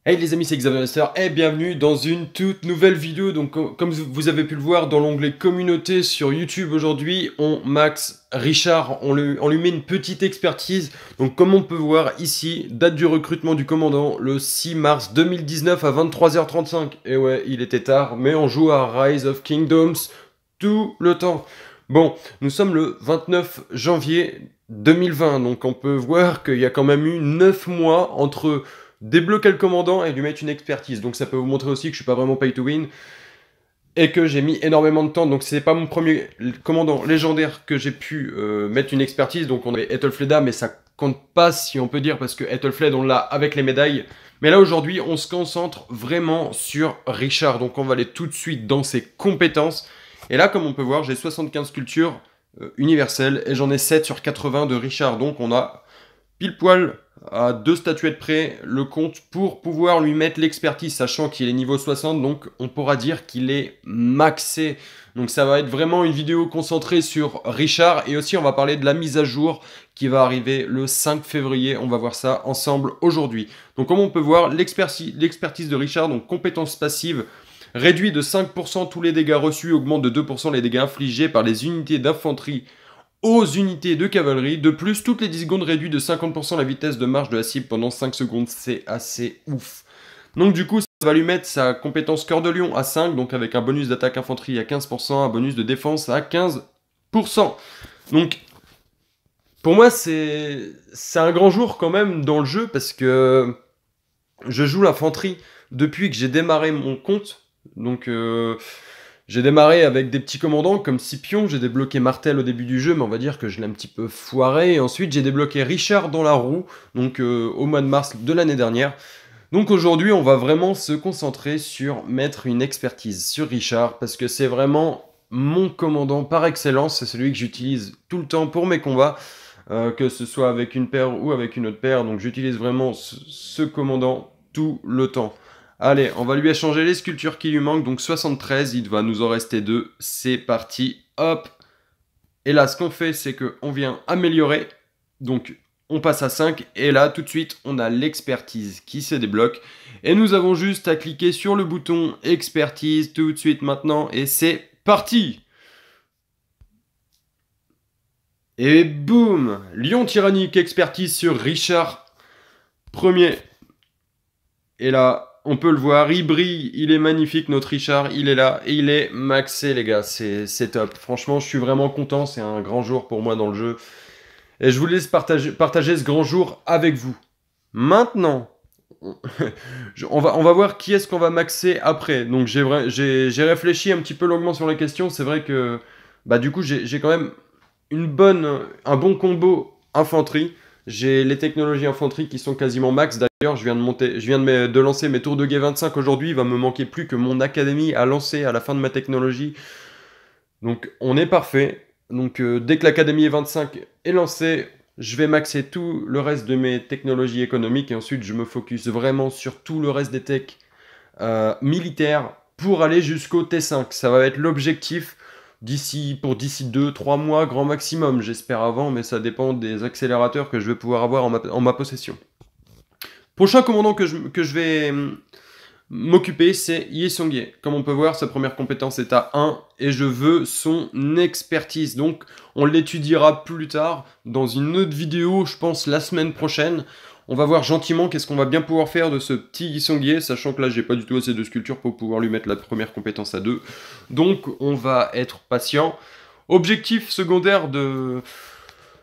Hey les amis, c'est Xavier Master et bienvenue dans une toute nouvelle vidéo. Donc comme vous avez pu le voir dans l'onglet communauté sur YouTube aujourd'hui, on max Richard, on lui met une petite expertise. Donc comme on peut voir ici, date du recrutement du commandant, le 6 mars 2019 à 23h35. Et ouais, il était tard, mais on joue à Rise of Kingdoms tout le temps. Bon, nous sommes le 29 janvier 2020, donc on peut voir qu'il y a quand même eu 9 mois entre débloquer le commandant et lui mettre une expertise. Donc ça peut vous montrer aussi que je suis pas vraiment pay to win et que j'ai mis énormément de temps. Donc c'est pas mon premier commandant légendaire que j'ai pu mettre une expertise. Donc on avait Ethelfleda, mais ça compte pas si on peut dire parce que Ethelfled on l'a avec les médailles. Mais là aujourd'hui on se concentre vraiment sur Richard. Donc on va aller tout de suite dans ses compétences. Et là comme on peut voir j'ai 75 cultures universelles et j'en ai 7 sur 80 de Richard. Donc on a pile poil à 2 statuettes près le compte pour pouvoir lui mettre l'expertise, sachant qu'il est niveau 60, donc on pourra dire qu'il est maxé. Donc ça va être vraiment une vidéo concentrée sur Richard, et aussi on va parler de la mise à jour qui va arriver le 5 février, on va voir ça ensemble aujourd'hui. Donc comme on peut voir, l'expertise de Richard, donc compétence passive, réduit de 5% tous les dégâts reçus, augmente de 2% les dégâts infligés par les unités d'infanterie aux unités de cavalerie. De plus, toutes les 10 secondes réduit de 50% la vitesse de marche de la cible pendant 5 secondes. C'est assez ouf. Donc du coup, ça va lui mettre sa compétence cœur de lion à 5, donc avec un bonus d'attaque infanterie à 15%, un bonus de défense à 15%. Donc, pour moi, c'est un grand jour quand même dans le jeu, parce que je joue l'infanterie depuis que j'ai démarré mon compte. Donc, j'ai démarré avec des petits commandants comme Scipion, j'ai débloqué Martel au début du jeu, mais on va dire que je l'ai un petit peu foiré. Et ensuite, j'ai débloqué Richard dans la roue, donc au mois de mars de l'année dernière. Donc aujourd'hui, on va vraiment se concentrer sur mettre une expertise sur Richard, parce que c'est vraiment mon commandant par excellence, c'est celui que j'utilise tout le temps pour mes combats, que ce soit avec une paire ou avec une autre paire. Donc j'utilise vraiment ce commandant tout le temps. Allez, on va lui échanger les sculptures qui lui manquent, donc 73, il va nous en rester 2, c'est parti, hop. Et là, ce qu'on fait, c'est qu'on vient améliorer, donc on passe à 5, et là, tout de suite, on a l'expertise qui se débloque, et nous avons juste à cliquer sur le bouton expertise tout de suite maintenant, et c'est parti. Et boum, Lion tyrannique, expertise sur Richard Ier. Et là, on peut le voir, il brille, il est magnifique, notre Richard, il est là, et il est maxé, les gars, c'est top. Franchement, je suis vraiment content, c'est un grand jour pour moi dans le jeu. Et je vous laisse partager ce grand jour avec vous. Maintenant, on va voir qui est-ce qu'on va maxer après. Donc j'ai réfléchi un petit peu longuement sur la question, c'est vrai que, bah du coup, j'ai quand même un bon combo infanterie. J'ai les technologies infanterie qui sont quasiment max. D'ailleurs, je viens de lancer mes tours de guet 25 aujourd'hui. Il va me manquer plus que mon académie à lancer à la fin de ma technologie. Donc, on est parfait. Donc, dès que l'académie 25 est lancée, je vais maxer tout le reste de mes technologies économiques. Et ensuite, je me focus vraiment sur tout le reste des techs militaires pour aller jusqu'au T5. Ça va être l'objectif d'ici 2-3 mois grand maximum, j'espère avant, mais ça dépend des accélérateurs que je vais pouvoir avoir en ma possession. Prochain commandant que je vais m'occuper, c'est Yi Seong-Gye. Comme on peut voir, sa première compétence est à 1, et je veux son expertise. Donc, on l'étudiera plus tard, dans une autre vidéo, je pense la semaine prochaine. On va voir gentiment qu'est-ce qu'on va bien pouvoir faire de ce petit Yi Seong-Gye, sachant que là, j'ai pas du tout assez de sculptures pour pouvoir lui mettre la première compétence à 2. Donc, on va être patient. Objectif secondaire de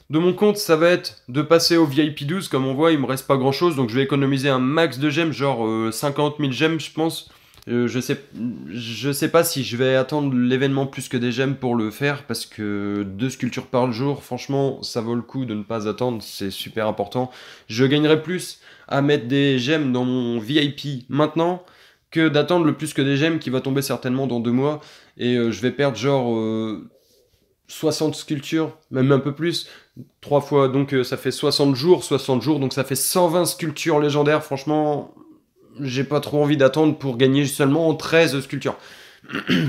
mon compte, ça va être de passer au VIP 12. Comme on voit, il me reste pas grand-chose, donc je vais économiser un max de gemmes, genre 50 000 gemmes, je pense. Je sais pas si je vais attendre l'événement plus que des gemmes pour le faire, parce que 2 sculptures par jour, franchement, ça vaut le coup de ne pas attendre, c'est super important. Je gagnerai plus à mettre des gemmes dans mon VIP maintenant que d'attendre le plus que des gemmes qui va tomber certainement dans 2 mois, et je vais perdre genre 60 sculptures, même un peu plus, 3 fois, donc ça fait 60 jours, donc ça fait 120 sculptures légendaires. Franchement, j'ai pas trop envie d'attendre pour gagner seulement 13 sculptures.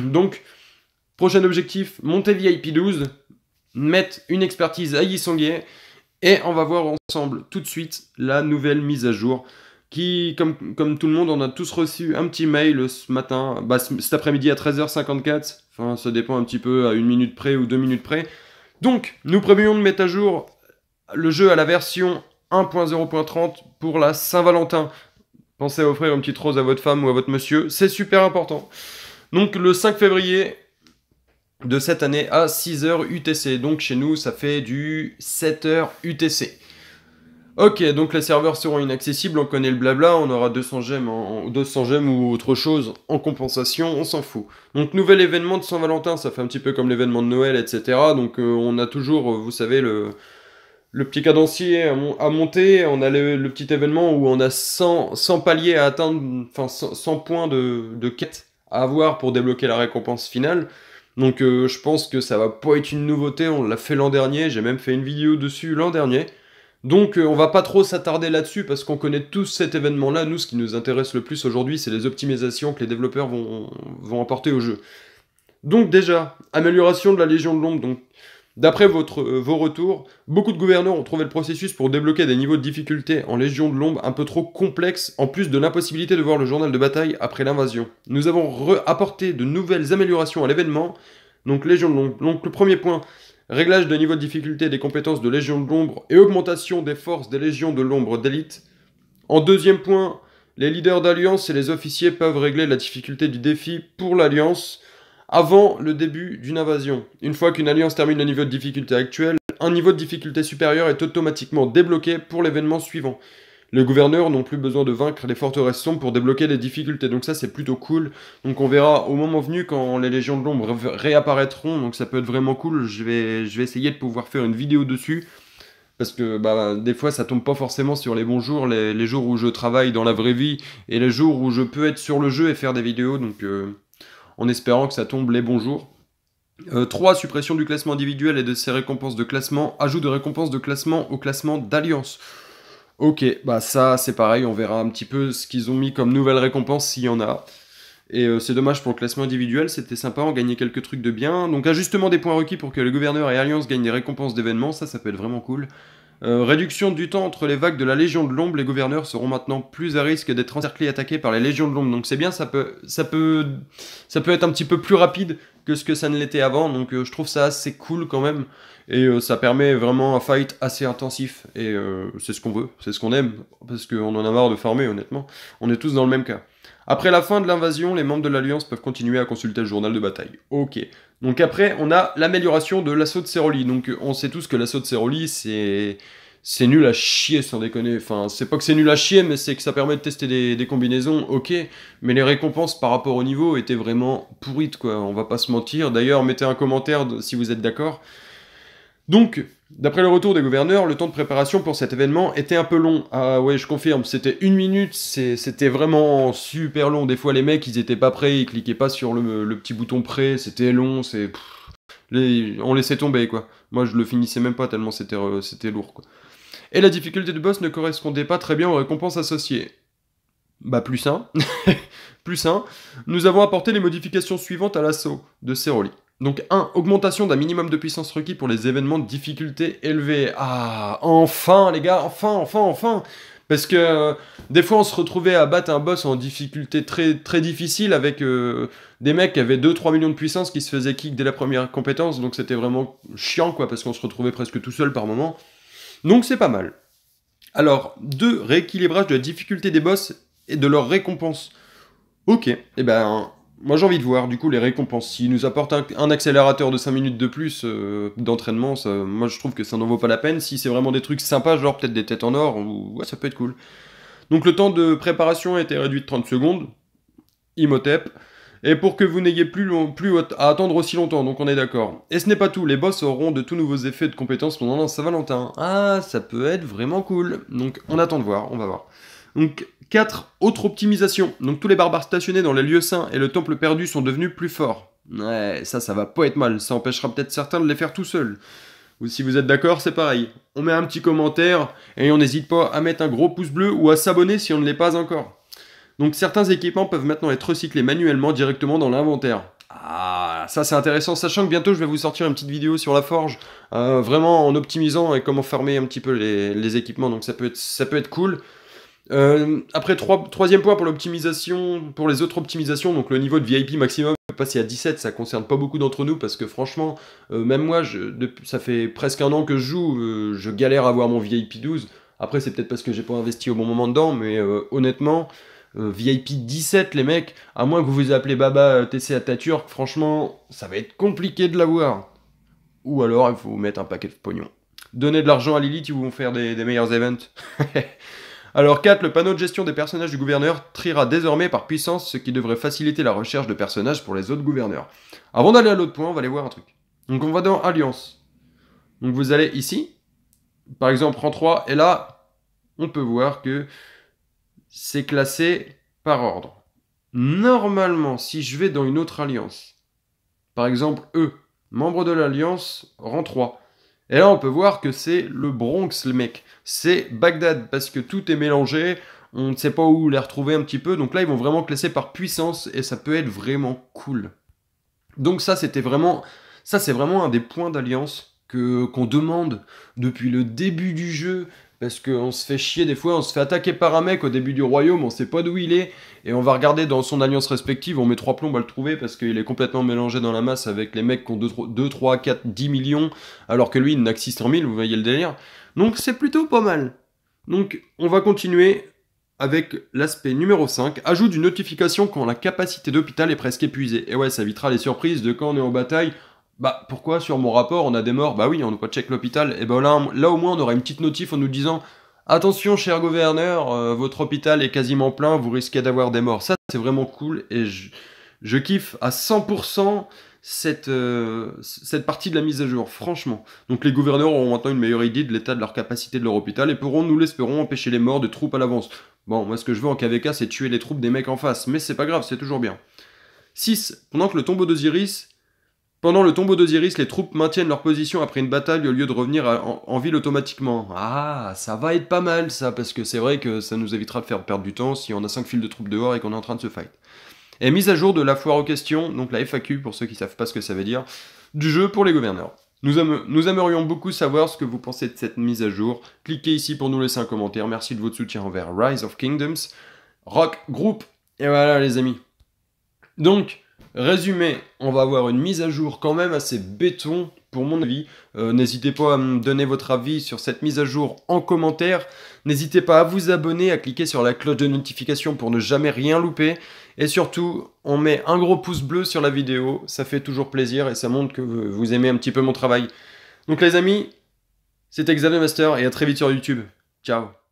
Donc, prochain objectif, monter VIP 12, mettre une expertise à Yi Seong-Gye, et on va voir ensemble tout de suite la nouvelle mise à jour qui, comme tout le monde, on a tous reçu un petit mail ce matin, bah, cet après-midi à 13h54, enfin ça dépend un petit peu à 1 minute près ou 2 minutes près. Donc, nous prévoyons de mettre à jour le jeu à la version 1.0.30 pour la Saint-Valentin. Pensez à offrir une petite rose à votre femme ou à votre monsieur, c'est super important. Donc le 5 février de cette année à 6h UTC, donc chez nous ça fait du 7h UTC. Ok, donc les serveurs seront inaccessibles, on connaît le blabla, on aura 200 gemmes, 200 gemmes ou autre chose en compensation, on s'en fout. Donc nouvel événement de Saint-Valentin, ça fait un petit peu comme l'événement de Noël, etc. Donc on a toujours, vous savez, le petit cadencier à monter, on a le petit événement où on a 100 paliers à atteindre, enfin 100 points de quête à avoir pour débloquer la récompense finale. Donc je pense que ça va pas être une nouveauté, on l'a fait l'an dernier, j'ai même fait une vidéo dessus l'an dernier. Donc on va pas trop s'attarder là-dessus parce qu'on connaît tous cet événement-là. Nous, ce qui nous intéresse le plus aujourd'hui, c'est les optimisations que les développeurs vont apporter au jeu. Donc déjà, amélioration de la Légion de l'Ombre. Donc, d'après vos retours, beaucoup de gouverneurs ont trouvé le processus pour débloquer des niveaux de difficulté en Légion de l'Ombre un peu trop complexes, en plus de l'impossibilité de voir le journal de bataille après l'invasion. Nous avons apporté de nouvelles améliorations à l'événement. Donc Légion de l'Ombre. Donc le premier point, réglage de niveau de difficulté des compétences de Légion de l'Ombre et augmentation des forces des Légions de l'Ombre d'élite. En deuxième point, les leaders d'Alliance et les officiers peuvent régler la difficulté du défi pour l'Alliance avant le début d'une invasion. Une fois qu'une Alliance termine le niveau de difficulté actuel, un niveau de difficulté supérieur est automatiquement débloqué pour l'événement suivant. Les gouverneurs n'ont plus besoin de vaincre les forteresses sombres pour débloquer les difficultés, donc ça c'est plutôt cool. Donc on verra au moment venu quand les Légions de l'Ombre réapparaîtront, donc ça peut être vraiment cool. Je vais essayer de pouvoir faire une vidéo dessus, parce que bah, des fois ça tombe pas forcément sur les bons jours, les jours où je travaille dans la vraie vie, et les jours où je peux être sur le jeu et faire des vidéos, donc en espérant que ça tombe les bons jours. 3. Suppression du classement individuel et de ses récompenses de classement, ajout de récompenses de classement au classement d'Alliance. Ok, bah ça c'est pareil, on verra un petit peu ce qu'ils ont mis comme nouvelle récompense s'il y en a. Et c'est dommage pour le classement individuel, c'était sympa, on gagnait quelques trucs de bien. Donc ajustement des points requis pour que les gouverneurs et alliances gagnent des récompenses d'événements, ça peut être vraiment cool. Réduction du temps entre les vagues de la Légion de l'Ombre, les gouverneurs seront maintenant plus à risque d'être encerclés et attaqués par les Légions de l'Ombre. Donc c'est bien, ça peut être un petit peu plus rapide que ce que ça ne l'était avant, donc je trouve ça assez cool quand même. Et ça permet vraiment un fight assez intensif, et c'est ce qu'on veut, c'est ce qu'on aime, parce qu'on en a marre de farmer honnêtement, on est tous dans le même cas. Après la fin de l'invasion, les membres de l'Alliance peuvent continuer à consulter le journal de bataille. Ok. Donc après, on a l'amélioration de l'assaut de Ceroli. Donc on sait tous que l'assaut de Ceroli, c'est nul à chier sans déconner. Enfin, c'est pas que c'est nul à chier, mais c'est que ça permet de tester des combinaisons, ok. Mais les récompenses par rapport au niveau étaient vraiment pourrites, quoi. On va pas se mentir. D'ailleurs, mettez un commentaire si vous êtes d'accord. Donc, d'après le retour des gouverneurs, le temps de préparation pour cet événement était un peu long. Ah ouais, je confirme, c'était 1 minute, c'était vraiment super long. Des fois, les mecs, ils étaient pas prêts, ils cliquaient pas sur le petit bouton prêt, c'était long, on laissait tomber, quoi. Moi, je le finissais même pas tellement c'était lourd, quoi. Et la difficulté du boss ne correspondait pas très bien aux récompenses associées. Bah, plus sain. Plus sain. Nous avons apporté les modifications suivantes à l'assaut de Ceroli. Donc 1. Augmentation d'un minimum de puissance requis pour les événements de difficulté élevée. Ah, enfin les gars, enfin. Parce que des fois on se retrouvait à battre un boss en difficulté très, très difficile avec des mecs qui avaient 2-3 millions de puissance qui se faisaient kick dès la première compétence. Donc c'était vraiment chiant quoi, parce qu'on se retrouvait presque tout seul par moment. Donc c'est pas mal. Alors, 2. Rééquilibrage de la difficulté des boss et de leurs récompenses. Ok, et ben... moi j'ai envie de voir du coup les récompenses. S'ils nous apportent un accélérateur de 5 minutes de plus d'entraînement, moi je trouve que ça n'en vaut pas la peine. Si c'est vraiment des trucs sympas, genre peut-être des têtes en or, ouais, ça peut être cool. Donc le temps de préparation a été réduit de 30 secondes, Imhotep, et pour que vous n'ayez plus à attendre aussi longtemps, donc on est d'accord. Et ce n'est pas tout, les boss auront de tout nouveaux effets de compétences pendant la Saint-Valentin. Ah, ça peut être vraiment cool. Donc on attend de voir, on va voir. Donc 4. Autre optimisation. Donc tous les barbares stationnés dans les lieux saints et le temple perdu sont devenus plus forts. Ouais, ça va pas être mal. Ça empêchera peut-être certains de les faire tout seuls. Ou si vous êtes d'accord, c'est pareil. On met un petit commentaire et on n'hésite pas à mettre un gros pouce bleu ou à s'abonner si on ne l'est pas encore. Donc certains équipements peuvent maintenant être recyclés manuellement directement dans l'inventaire. Ah, ça c'est intéressant, sachant que bientôt je vais vous sortir une petite vidéo sur la forge, vraiment en optimisant et comment farmer un petit peu les équipements, donc ça peut être cool. Après, troisième point pour l'optimisation, pour les autres optimisations, donc le niveau de VIP maximum est passé à 17, ça concerne pas beaucoup d'entre nous parce que franchement, même moi, ça fait presque un an que je joue, je galère à avoir mon VIP 12. Après, c'est peut-être parce que j'ai pas investi au bon moment dedans, mais honnêtement, VIP 17, les mecs, à moins que vous vous appelez Baba TC Atatürk, franchement, ça va être compliqué de l'avoir. Ou alors, il faut vous mettre un paquet de pognon. Donnez de l'argent à Lilith, ils vont faire des meilleurs events. Alors 4, le panneau de gestion des personnages du gouverneur triera désormais par puissance, ce qui devrait faciliter la recherche de personnages pour les autres gouverneurs. Avant d'aller à l'autre point, on va aller voir un truc. Donc on va dans Alliance. Donc vous allez ici, par exemple rang 3, et là, on peut voir que c'est classé par ordre. Normalement, si je vais dans une autre alliance, par exemple E, membre de l'alliance, rang 3, et là, on peut voir que c'est le Bronx, le mec. C'est Bagdad, parce que tout est mélangé. On ne sait pas où les retrouver un petit peu. Donc là, ils vont vraiment classer par puissance, et ça peut être vraiment cool. Donc ça, c'est vraiment un des points d'alliance qu'on demande depuis le début du jeu. Parce qu'on se fait chier des fois, on se fait attaquer par un mec au début du royaume, on sait pas d'où il est, et on va regarder dans son alliance respective, on met 3 plombs à le trouver parce qu'il est complètement mélangé dans la masse avec les mecs qui ont 2, 3, 4, 10 millions, alors que lui il n'a que 600 000, vous voyez le délire. Donc c'est plutôt pas mal. Donc on va continuer avec l'aspect numéro 5, ajout d'une notification quand la capacité d'hôpital est presque épuisée. Et ouais, ça évitera les surprises de quand on est en bataille. Bah pourquoi sur mon rapport on a des morts? Bah oui, on doit check l'hôpital. Et ben là au moins on aura une petite notif en nous disant attention cher gouverneur, votre hôpital est quasiment plein, vous risquez d'avoir des morts. Ça c'est vraiment cool et je kiffe à 100% cette partie de la mise à jour, franchement. Donc les gouverneurs auront maintenant une meilleure idée de l'état de leur capacité de leur hôpital et pourront, nous l'espérons, empêcher les morts de troupes à l'avance. Bon, moi ce que je veux en KVK c'est tuer les troupes des mecs en face, mais c'est pas grave, c'est toujours bien. 6. Pendant le tombeau d'Osiris, les troupes maintiennent leur position après une bataille au lieu de revenir en ville automatiquement. Ah, ça va être pas mal ça, parce que c'est vrai que ça nous évitera de faire perdre du temps si on a 5 files de troupes dehors et qu'on est en train de se fight. Et mise à jour de la foire aux questions, donc la FAQ pour ceux qui savent pas ce que ça veut dire, du jeu pour les gouverneurs. Nous aimerions beaucoup savoir ce que vous pensez de cette mise à jour. Cliquez ici pour nous laisser un commentaire. Merci de votre soutien envers Rise of Kingdoms, Rock Group. Et voilà les amis. Donc, résumé, on va avoir une mise à jour quand même assez béton pour mon avis. N'hésitez pas à me donner votre avis sur cette mise à jour en commentaire. N'hésitez pas à vous abonner, à cliquer sur la cloche de notification pour ne jamais rien louper. Et surtout, on met un gros pouce bleu sur la vidéo, ça fait toujours plaisir et ça montre que vous aimez un petit peu mon travail. Donc les amis, c'était Xavier Master et à très vite sur YouTube. Ciao.